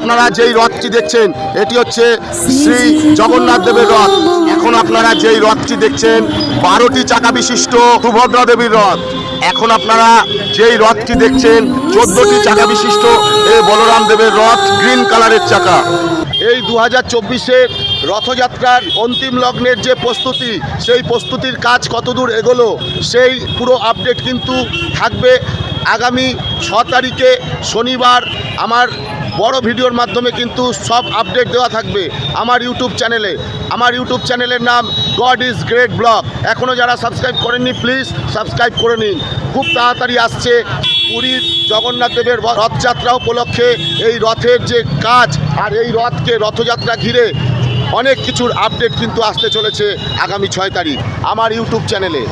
আপনারা যেই রথটি দেখছেন এটি হচ্ছে শ্রী জগন্নাথ দেবের রথ। এখন আপনারা যেই রথটি দেখছেন 12টি চাকা বিশিষ্ট সুভদ্রা দেবীর রথ। এখন আপনারা যেই রথটি দেখছেন 14টি চাকা বিশিষ্ট এই বলরাম দেবের রথ, গ্রিন কালারের চাকা। এই 2024-এর রথযাত্রার অন্তিম লগ্নের যে প্রস্তুতি, সেই প্রস্তুতির কাজ কতদূর এগোলো সেই পুরো আপডেট কিন্তু থাকবে আগামী 6 তারিখে শনিবার আমার বড় ভিডিওর মাধ্যমে কিন্তু সব আপডেট দেওয়া থাকবে আমার ইউটিউব চ্যানেলে। আমার ইউটিউব চ্যানেলের নাম গড ইজ গ্রেট ব্লগ। এখনও যারা সাবস্ক্রাইব করেননি প্লিজ সাবস্ক্রাইব করে নিন। খুব তাড়াতাড়ি আসছে পুরীর জগন্নাথ দেবের রথযাত্রা উপলক্ষে এই রথের যে কাজ, আর এই রথকে রথযাত্রা ঘিরে অনেক কিছুর আপডেট কিন্তু আসতে চলেছে আগামী 6 তারিখ আমার ইউটিউব চ্যানেলে।